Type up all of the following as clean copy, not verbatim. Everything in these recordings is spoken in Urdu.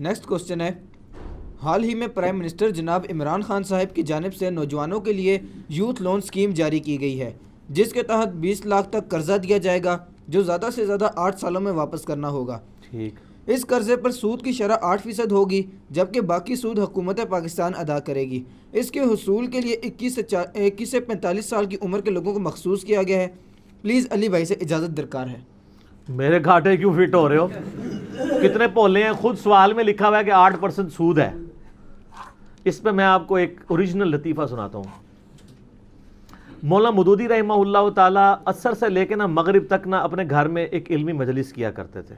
نیکسٹ کوشچن ہے، حال ہی میں پرائم منسٹر جناب عمران خان صاحب کی جانب سے نوجوانوں کے لیے یوتھ لون اسکیم جاری کی گئی ہے، جس کے تحت 20 لاکھ تک قرضہ دیا جائے گا جو زیادہ سے زیادہ 8 سالوں میں واپس کرنا ہوگا۔ ٹھیک، اس قرضے پر سود کی شرح 8% ہوگی، جبکہ باقی سود حکومت پاکستان ادا کرے گی۔ اس کے حصول کے لیے 21 سے 45 سال کی عمر کے لوگوں کو مخصوص کیا گیا ہے۔ پلیز علی بھائی سے اجازت درکار ہے۔ میرے گھاٹے کیوں فٹ ہو رہے ہو؟ کتنے پولے ہیں؟ خود سوال میں لکھا ہوا ہے کہ 8% سود ہے۔ اس پہ میں آپ کو ایک اوریجنل لطیفہ سناتا ہوں۔ مولانا مودودی رحمہ اللہ تعالیٰ عصر سے لے کے مغرب تک اپنے گھر میں ایک علمی مجلس کیا کرتے تھے۔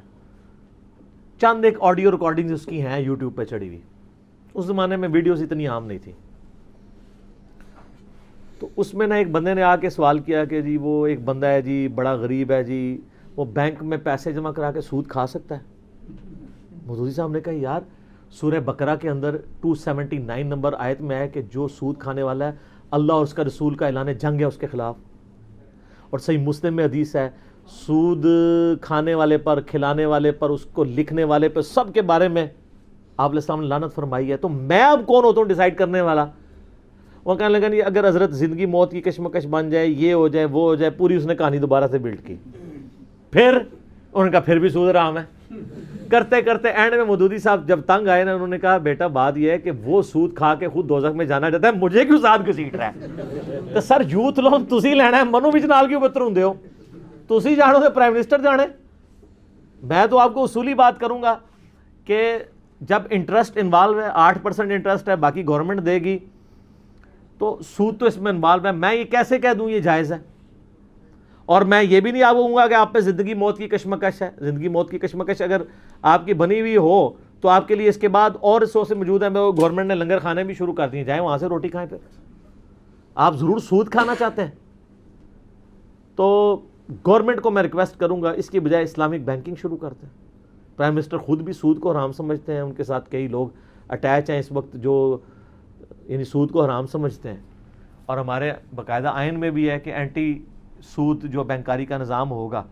چند ایک آڈیو ریکارڈنگز اس کی ہیں یوٹیوب پہ چڑھی ہوئی۔ اس زمانے میں ویڈیوز اتنی عام نہیں تھی۔ تو اس میں ایک بندے نے آ کے سوال کیا کہ جی وہ ایک بندہ ہے جی، بڑا غریب ہے جی، وہ بینک میں پیسے جمع کرا کے سود کھا سکتا ہے؟ مودودی صاحب نے کہا یار سورہ بقرہ کے اندر 279 نمبر آیت میں ہے کہ جو سود کھانے والا ہے اللہ اور اس کا رسول کا اعلان جنگ ہے اس کے خلاف۔ اور صحیح مسلم میں حدیث ہے، سود کھانے والے پر، کھلانے والے پر، اس کو لکھنے والے پر، سب کے بارے میں آپ علیہ السلام نے لعنت فرمائی ہے۔ تو میں اب کون ہوتا ہوں ڈیسائیڈ کرنے والا؟ وہ کہنے لگا نہیں، اگر حضرت زندگی موت کی کشمکش بن جائے، یہ ہو جائے، وہ ہو جائے، پوری اس نے کہانی دوبارہ سے بلڈ کی۔ پھر انہوں نے کہا پھر بھی سود حرام ہے۔ کرتے کرتے اینڈ میں مودودی صاحب جب تنگ آئے نا، انہوں نے کہا بیٹا بات یہ ہے کہ وہ سود کھا کے خود دوزخ میں جانا چاہتا ہے، مجھے کیوں ساتھ گھسیٹ رہا ہے؟ تو سر یوتھ لون تسی لینا ہے، منو وچ نال کیوں بتر ہوندے ہو؟ تسی جانو تے پرائم منسٹر جانے۔ میں تو آپ کو اصولی بات کروں گا کہ جب انٹرسٹ انوالو ہے، 8% انٹرسٹ ہے، باقی گورنمنٹ دے گی، تو سود تو اس میں انوالو ہے۔ میں یہ کیسے کہہ دوں یہ جائز ہے؟ اور میں یہ بھی نہیں آپ کہوں گا کہ آپ پہ زندگی موت کی کشمکش ہے۔ زندگی موت کی کشمکش اگر آپ کی بنی ہوئی ہو تو آپ کے لیے اس کے بعد اور ریسورسز موجود ہیں۔ گورنمنٹ نے لنگر کھانے بھی شروع کر دیے، جائیں وہاں سے روٹی کھائیں۔ پھر آپ ضرور سود کھانا چاہتے ہیں تو گورنمنٹ کو میں ریکویسٹ کروں گا اس کی بجائے اسلامک بینکنگ شروع کرتے ہیں۔ پرائم منسٹر خود بھی سود کو حرام سمجھتے ہیں، ان کے ساتھ کئی لوگ اٹیچ ہیں اس وقت جو یعنی سود کو حرام سمجھتے ہیں، اور ہمارے باقاعدہ آئین میں بھی ہے کہ اینٹی سود جو بینکاری کا نظام ہوگا۔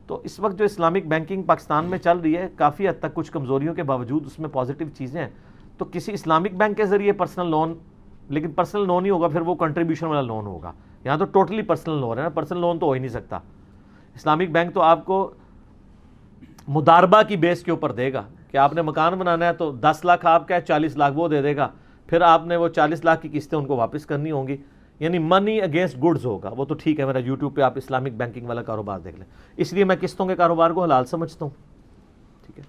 تو اس وقت جو اسلامک بینکنگ پاکستان میں چل رہی ہے کافی حد تک کچھ کمزوریوں کے باوجود اس میں پازیٹیو چیزیں ہیں۔ تو کسی اسلامک بینک کے ذریعے پرسنل لون، لیکن پرسنل لون ہی ہوگا، پھر وہ کنٹریبیوشن والا لون ہوگا۔ یہاں تو ٹوٹلی پرسنل لون ہے نا، پرسنل لون تو ہو ہی نہیں سکتا۔ اسلامک بینک تو آپ کو مداربہ کی بیس کے اوپر دے گا کہ آپ نے مکان بنانا ہے تو 10 لاکھ آپ کا ہے، 40 لاکھ وہ دے دے گا، پھر آپ نے وہ 40 لاکھ کی قسطیں ان کو واپس کرنی ہوں گی، یعنی منی اگینسٹ گڈز ہوگا۔ وہ تو ٹھیک ہے، میرا یوٹیوب پہ آپ اسلامک بینکنگ والا کاروبار دیکھ لیں۔ اس لیے میں قسطوں کے کاروبار کو حلال سمجھتا ہوں، ٹھیک ہے،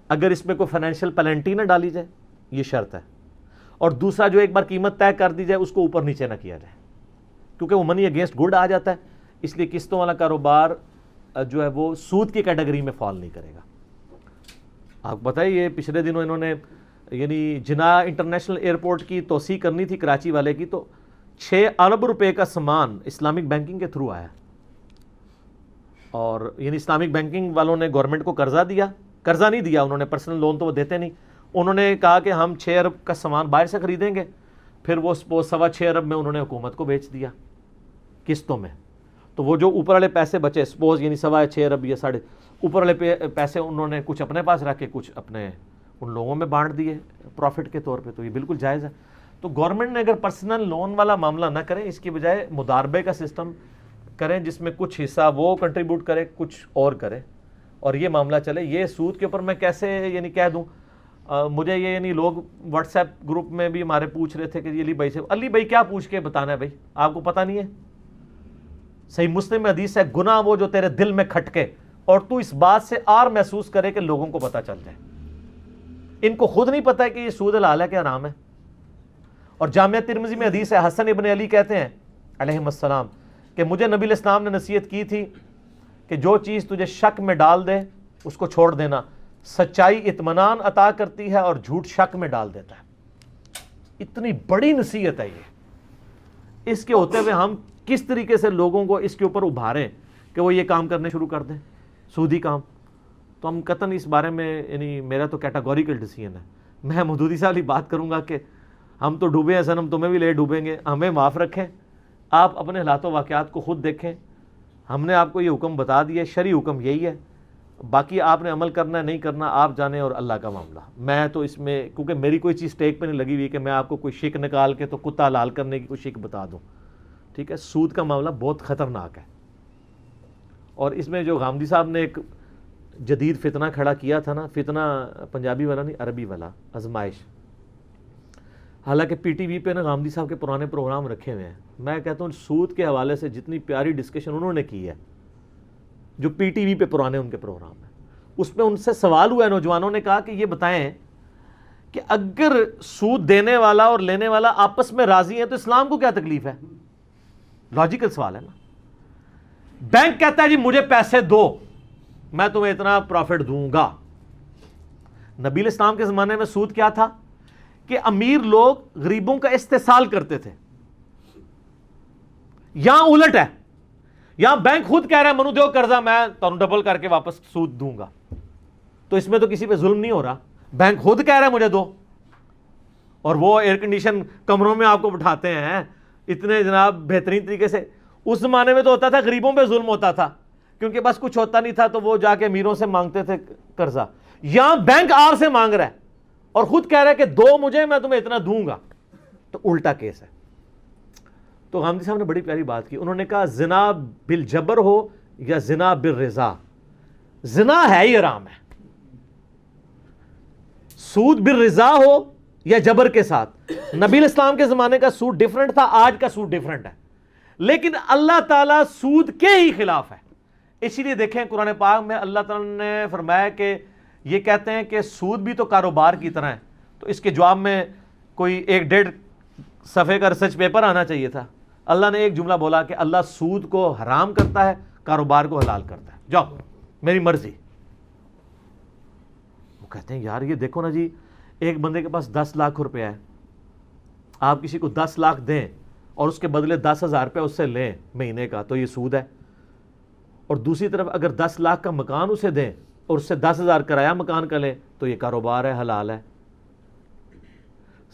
اگر اس میں کوئی فائنینشیل پینلٹی نہ ڈالی جائے، یہ شرط ہے۔ اور دوسرا جو ایک بار قیمت طے کر دی جائے اس کو اوپر نیچے نہ کیا جائے، کیونکہ وہ منی اگینسٹ گڈ آ جاتا ہے۔ اس لیے قسطوں والا کاروبار جو ہے وہ سود کی کیٹیگری میں فال نہیں کرے گا۔ آپ کو پتہ ہے یہ پچھلے دنوں انہوں نے یعنی جناح انٹرنیشنل ایئرپورٹ کی توسیع کرنی تھی کراچی والے کی، تو 6 ارب روپے کا سامان اسلامک بینکنگ کے تھرو آیا، اور یعنی اسلامک بینکنگ والوں نے گورنمنٹ کو قرضہ دیا، قرضہ نہیں دیا انہوں نے، پرسنل لون تو وہ دیتے نہیں، انہوں نے کہا کہ ہم 6 ارب کا سامان باہر سے خریدیں گے، پھر وہ سپوز 6.25 ارب میں انہوں نے حکومت کو بیچ دیا قسطوں میں۔ تو وہ جو اوپر والے پیسے بچے سپوز یعنی 6.25 ارب یا اوپر والے پیسے انہوں نے کچھ اپنے پاس رکھ کے کچھ اپنے ان لوگوں میں بانٹ دیے پروفٹ کے طور پہ، تو یہ بالکل جائز ہے۔ تو گورنمنٹ نے اگر پرسنل لون والا معاملہ نہ کریں، اس کی بجائے مداربے کا سسٹم کریں جس میں کچھ حصہ وہ کنٹریبیوٹ کرے کچھ اور کرے، اور یہ معاملہ چلے۔ یہ سود کے اوپر میں کیسے یعنی کہہ دوں، مجھے یہ یعنی لوگ واٹس ایپ گروپ میں بھی ہمارے پوچھ رہے تھے کہ علی بھائی سے، علی بھائی کیا پوچھ کے بتانا ہے بھائی، آپ کو پتہ نہیں ہے؟ صحیح مسلم میں حدیث ہے، گناہ وہ جو تیرے دل میں کھٹکے اور تو اس بات سے آر محسوس کرے کہ لوگوں کو پتہ چل جائے۔ ان کو خود نہیں پتہ ہے کہ یہ سود حلال ہے کہ حرام ہے۔ اور جامعہ ترمذی میں حدیث ہے، حسن ابن علی کہتے ہیں علیہم السلام کہ مجھے نبی علیہ السلام نے نصیحت کی تھی کہ جو چیز تجھے شک میں ڈال دے اس کو چھوڑ دینا، سچائی اطمینان عطا کرتی ہے اور جھوٹ شک میں ڈال دیتا ہے۔ اتنی بڑی نصیحت ہے یہ، اس کے ہوتے ہوئے ہم کس طریقے سے لوگوں کو اس کے اوپر ابھاریں کہ وہ یہ کام کرنے شروع کر دیں، سودی کام۔ تو ہم قطعاً اس بارے میں یعنی میرا تو کیٹاگوریکل ڈیسیژن ہے۔ میں مودودی صاحب کی بات کروں گا کہ ہم تو ڈوبے ہیں صنم، تمہیں بھی لے ڈوبیں گے، ہمیں معاف رکھیں، آپ اپنے حالات و واقعات کو خود دیکھیں۔ ہم نے آپ کو یہ حکم بتا دیا، شرعی حکم یہی ہے، باقی آپ نے عمل کرنا ہے نہیں کرنا آپ جانیں اور اللہ کا معاملہ. میں تو اس میں کیونکہ میری کوئی چیز ٹیک پہ نہیں لگی ہوئی کہ میں آپ کو کوئی شک نکال کے تو کتا حلال کرنے کی کوئی شک بتا دوں. ٹھیک ہے, سود کا معاملہ بہت خطرناک ہے. اور اس میں جو غامدی صاحب نے ایک جدید فتنہ کھڑا کیا تھا نا, فتنہ پنجابی والا نہیں عربی والا, آزمائش. حالانکہ پی ٹی وی پہ نا غامدی صاحب کے پرانے پروگرام رکھے ہوئے ہیں. میں کہتا ہوں سود کے حوالے سے جتنی پیاری ڈسکشن انہوں نے کی ہے جو پی ٹی وی پہ پرانے ان کے پروگرام ہیں, اس میں ان سے سوال ہوا ہے, نوجوانوں نے کہا کہ یہ بتائیں کہ اگر سود دینے والا اور لینے والا آپس میں راضی ہیں تو اسلام کو کیا تکلیف ہے؟ لاجیکل سوال ہے نا. بینک کہتا ہے جی مجھے پیسے دو میں تمہیں اتنا پروفٹ دوں گا. نبی اسلام کے زمانے میں سود کیا تھا کہ امیر لوگ غریبوں کا استحصال کرتے تھے. یہاں الٹ ہے, یہاں بینک خود کہہ رہا ہے منو دیو قرضہ میں تمہیں ڈبل کر کے واپس سود دوں گا. تو اس میں تو کسی پہ ظلم نہیں ہو رہا, بینک خود کہہ رہا ہے مجھے دو. اور وہ ایئر کنڈیشن کمروں میں آپ کو بٹھاتے ہیں اتنے جناب بہترین طریقے سے. اس زمانے میں تو ہوتا تھا غریبوں پہ ظلم ہوتا تھا کیونکہ بس کچھ ہوتا نہیں تھا تو وہ جا کے امیروں سے مانگتے تھے قرضہ. یہاں بینک آپ سے مانگ رہا ہے اور خود کہہ رہا ہے کہ دو مجھے میں تمہیں اتنا دوں گا. تو الٹا کیس ہے. تو غامدی صاحب نے بڑی پیاری بات کی, انہوں نے کہا زنا بالجبر ہو یا زنا بالرضا, زنا ہے ہی حرام ہے. سود بالرضا ہو یا جبر کے ساتھ. نبی اسلام کے زمانے کا سود ڈیفرنٹ تھا, آج کا سود ڈیفرنٹ ہے, لیکن اللہ تعالیٰ سود کے ہی خلاف ہے. اسی لیے دیکھیں قرآن پاک میں اللہ تعالیٰ نے فرمایا کہ یہ کہتے ہیں کہ سود بھی تو کاروبار کی طرح ہے. تو اس کے جواب میں کوئی 1.5 صفحے کا ریسرچ پیپر آنا چاہیے تھا. اللہ نے ایک جملہ بولا کہ اللہ سود کو حرام کرتا ہے, کاروبار کو حلال کرتا ہے, جاؤ میری مرضی. وہ کہتے ہیں یار یہ دیکھو نا جی, ایک بندے کے پاس 10 لاکھ روپے ہے, آپ کسی کو 10 لاکھ دیں اور اس کے بدلے 10,000 روپے اس سے لیں مہینے کا, تو یہ سود ہے. اور دوسری طرف اگر 10 لاکھ کا مکان اسے دیں اور اس سے 10,000 کرایہ مکان کا لیں تو یہ کاروبار ہے, حلال ہے.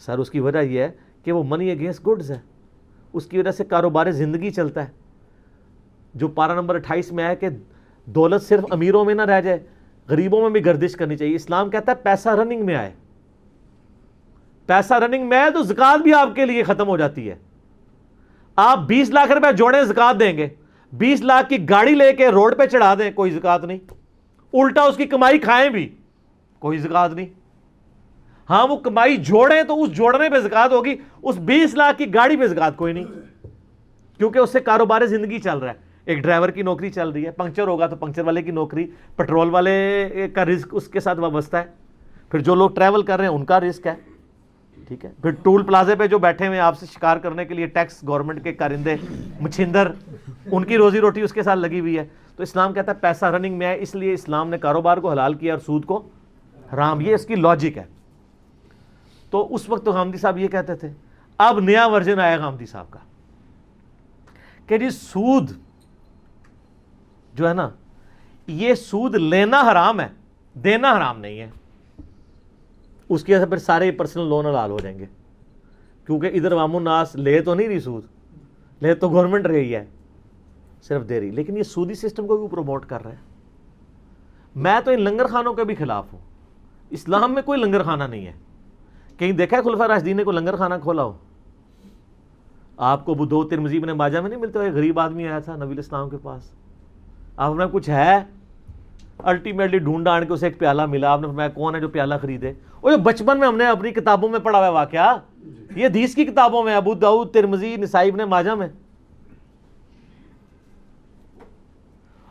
سر اس کی وجہ یہ ہے کہ وہ منی اگینسٹ گڈز ہے, اس کی وجہ سے کاروبار زندگی چلتا ہے. جو پارہ نمبر 28 میں ہے کہ دولت صرف امیروں میں نہ رہ جائے, غریبوں میں بھی گردش کرنی چاہیے. اسلام کہتا ہے پیسہ رننگ میں آئے. پیسہ رننگ میں آئے تو زکوٰۃ بھی آپ کے لیے ختم ہو جاتی ہے. آپ 20 لاکھ روپے جوڑیں زکوٰۃ دیں گے, 20 لاکھ کی گاڑی لے کے روڈ پہ چڑھا دیں کوئی زکوٰۃ نہیں, الٹا اس کی کمائی کھائیں بھی کوئی زکوٰۃ نہیں. ہاں وہ کمائی جوڑیں تو اس جوڑنے پہ زکوٰۃ ہوگی, اس 20 لاکھ کی گاڑی پہ زکوٰۃ کوئی نہیں, کیونکہ اس سے کاروبار زندگی چل رہا ہے. ایک ڈرائیور کی نوکری چل رہی ہے, پنکچر ہوگا تو پنکچر والے کی نوکری, پیٹرول والے کا رزق اس کے ساتھ وابستہ ہے, پھر جو لوگ ٹریول کر رہے ہیں ان کا رزق ہے. ٹھیک ہے, پھر ٹول پلازے پہ جو بیٹھے ہوئے آپ سے شکار کرنے کے لیے ٹیکس گورنمنٹ کے کارندے مچھندر, ان کی روزی روٹی اس کے ساتھ لگی ہوئی ہے. تو اسلام کہتا ہے پیسہ رننگ میں ہے, اس لیے اسلام نے کاروبار کو حلال کیا اور سود کو حرام. یہ اس کی لاجک ہے. تو اس وقت تو غامدی صاحب یہ کہتے تھے. اب نیا ورژن آیا غامدی صاحب کا کہ جی سود جو ہے نا, یہ سود لینا حرام ہے, دینا حرام نہیں ہے. اس کی وجہ سے پھر سارے پرسنل لون حلال ہو جائیں گے, کیونکہ ادھر عوام الناس لے تو نہیں رہی سود, لے تو گورنمنٹ رہی ہے, صرف دے رہی. لیکن یہ سودی سسٹم کو بھی پروموٹ کر رہے ہیں. میں تو ان لنگر خانوں کے بھی خلاف ہوں. اسلام میں کوئی لنگر خانہ نہیں ہے. کہیں دیکھا ہے خلفاء راشدین نے کوئی لنگر خانہ کھولا ہو؟ آپ کو ابو داؤد ترمذی ابن ماجہ میں نہیں ملتے. ایک غریب آدمی آیا تھا نبی اسلام کے پاس, آپ نے کچھ ہے, الٹیمیٹلی ڈھونڈ آن کے اسے ایک پیالہ ملا. آپ نے فرمایا کون ہے جو پیالہ خریدے؟ وہ بچپن میں ہم نے اپنی کتابوں میں پڑھا ہوا ہے واقعہ, یہ حدیث کی کتابوں میں, ابو داؤد ترمذی نسائی ابن ماجہ میں.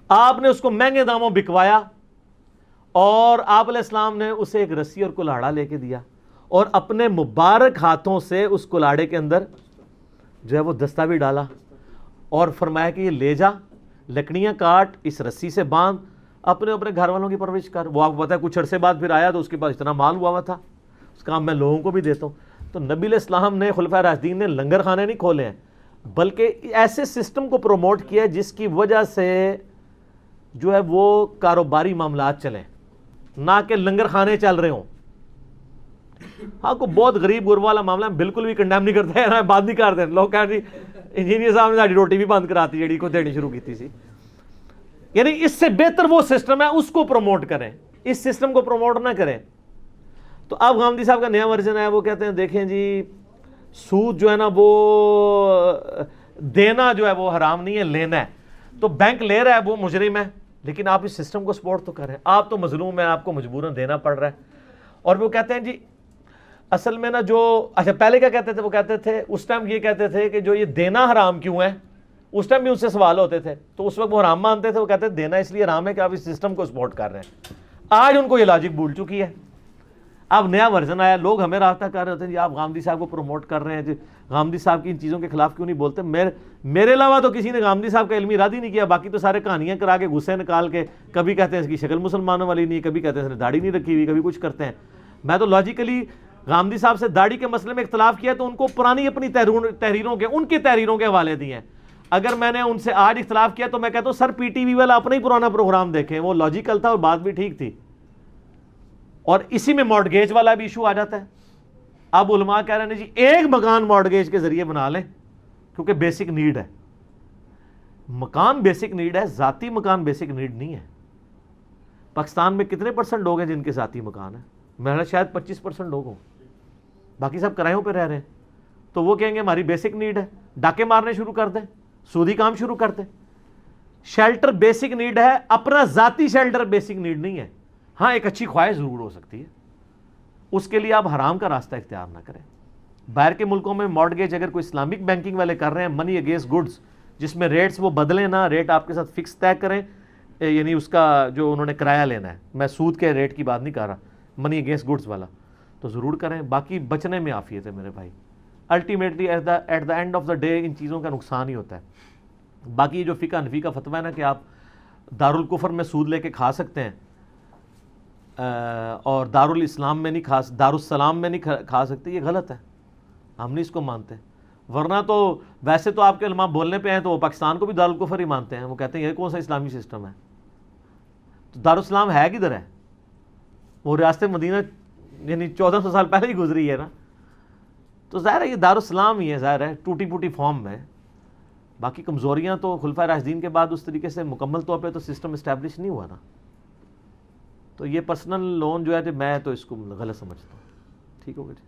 آپ نے اس کو مہنگے داموں بکوایا اور آپ علیہ السلام نے اسے ایک رسی اور کلاڑا لے کے دیا اور اپنے مبارک ہاتھوں سے اس کلاڑے کے اندر جو ہے وہ دستہ بھی ڈالا اور فرمایا کہ یہ لے جا, لکڑیاں کاٹ, اس رسی سے باندھ, اپنے گھر والوں کی پرورش کر. وہ آپ کو پتا ہے کچھ عرصے بعد پھر آیا تو اس کے پاس اتنا مال ہوا تھا, اس کا میں لوگوں کو بھی دیتا ہوں. تو نبی علیہ السلام نے, خلفاء راشدین نے لنگر خانے نہیں کھولے ہیں, بلکہ ایسے سسٹم کو پروموٹ کیا جس کی وجہ سے جو ہے وہ کاروباری معاملات چلیں, نہ کہ لنگر خانے چل رہے ہوں. ہاں کو بہت غریب غربا والا معاملہ بالکل بھی کنڈیم نہیں کرتے ہیں, بات نہیں کرتے. لوگ کہتے ہیں انجینئر صاحب نے ساری روٹی بھی بند کراتی جیڑی کو دینی شروع کی سی. یعنی اس سے بہتر وہ سسٹم ہے اس کو پروموٹ کریں, اس سسٹم کو پروموٹ نہ کریں. تو اب غامدی صاحب کا نیا ورژن ہے, وہ کہتے ہیں دیکھیں جی سود جو ہے نا وہ دینا جو ہے وہ حرام نہیں ہے, لینا ہے. تو بینک لے رہا ہے وہ مجرم ہے, لیکن آپ اس سسٹم کو سپورٹ تو کریں, آپ تو مظلوم ہیں, آپ کو مجبوراً دینا پڑ رہا ہے. اور وہ کہتے ہیں جی اصل میں نا جو اچھا پہلے کیا کہتے تھے, وہ کہتے تھے اس ٹائم یہ کہتے تھے کہ جو یہ دینا حرام کیوں ہے, اس ٹائم بھی ان سے سوال ہوتے تھے, تو اس وقت وہ حرام مانتے تھے, وہ کہتے تھے دینا اس لیے حرام ہے کہ آپ اس سسٹم کو سپورٹ کر رہے ہیں. آج ان کو یہ لاجک بھول چکی ہے. اب نیا ورژن آیا, لوگ ہمیں رابطہ کر رہے ہوتے ہیں جی آپ غامدی صاحب کو پروموٹ کر رہے ہیں, جی غامدی صاحب کی ان چیزوں کے خلاف کیوں نہیں بولتے. میرے علاوہ تو کسی نے غامدی صاحب کا علمی رد ہی نہیں کیا, باقی تو سارے کہانیاں کرا کے غصے نکال کے, کبھی کہتے ہیں اس کی شکل مسلمانوں والی نہیں, کبھی کہتے ہیں اس نے داڑھی نہیں رکھی ہوئی, کبھی کچھ کرتے ہیں. میں تو لاجیکلی غامدی صاحب سے داڑھی کے مسئلے میں اختلاف کیا تو ان کو پرانی اپنی تحریروں کے ان کی تحریروں کے حوالے دیے ہیں. اگر میں نے ان سے آج اختلاف کیا تو میں کہتا ہوں سر پی ٹی وی والا اپنا ہی پرانا پروگرام دیکھیں, وہ لاجیکل تھا اور بات بھی ٹھیک تھی. اور اسی میں مارٹگیج والا بھی ایشو آ جاتا ہے. اب علماء کہہ رہے ہیں جی ایک مکان مارٹگیج کے ذریعے بنا لیں کیونکہ بیسک نیڈ ہے. مکان بیسک نیڈ ہے, ذاتی مکان بیسک نیڈ نہیں ہے. پاکستان میں کتنے پرسنٹ لوگ ہیں جن کے ذاتی مکان ہے؟ میرا شاید 25% لوگ ہوں, باقی سب کرایوں پہ رہ رہے ہیں. تو وہ کہیں گے ہماری بیسک نیڈ ہے, ڈاکے مارنے شروع کر دیں, سودی کام شروع کر دیں. شیلٹر بیسک نیڈ ہے, اپنا ذاتی شیلٹر بیسک نیڈ نہیں ہے. ہاں ایک اچھی خواہش ضرور ہو سکتی ہے, اس کے لیے آپ حرام کا راستہ اختیار نہ کریں. باہر کے ملکوں میں مارٹگیج اگر کوئی اسلامک بینکنگ والے کر رہے ہیں, منی اگینسٹ گڈز, جس میں ریٹس وہ بدلیں نہ, ریٹ آپ کے ساتھ فکس طے کریں, یعنی اس کا جو انہوں نے کرایہ لینا ہے, میں سود کے ریٹ کی بات نہیں کر رہا, منی اگینسٹ گڈز والا, تو ضرور کریں. باقی بچنے میں عافیت ہے میرے بھائی. Ultimately at the end of the day ان چیزوں کا نقصان ہی ہوتا ہے. باقی جو فقہ حنفی کا فتویٰ ہے نا کہ آپ دارالکفر میں سود لے کے کھا سکتے ہیں اور دارالاسلام میں نہیں دارالسلام میں نہیں کھا سکتے, یہ غلط ہے, ہم نہیں اس کو مانتے. ورنہ تو ویسے تو آپ کے علماء بولنے پہ ہیں تو وہ پاکستان کو بھی دارالکفر ہی مانتے ہیں, وہ کہتے ہیں یہ کون سا اسلامی سسٹم ہے. تو دارالاسلام ہے کدھر ہے؟ وہ ریاست مدینہ یعنی 1400 سال پہلے ہی گزری ہے نا. تو ظاہر ہے یہ دارالاسلام ہی ہے, ظاہر ہے ٹوٹی پوٹی فارم میں. باقی کمزوریاں تو خلفائے راشدین کے بعد اس طریقے سے مکمل طور پہ تو سسٹم اسٹیبلش نہیں ہوا نا. تو یہ پرسنل لون جو ہے میں تو اس کو غلط سمجھتا ہوں. ٹھیک ہوگا جی.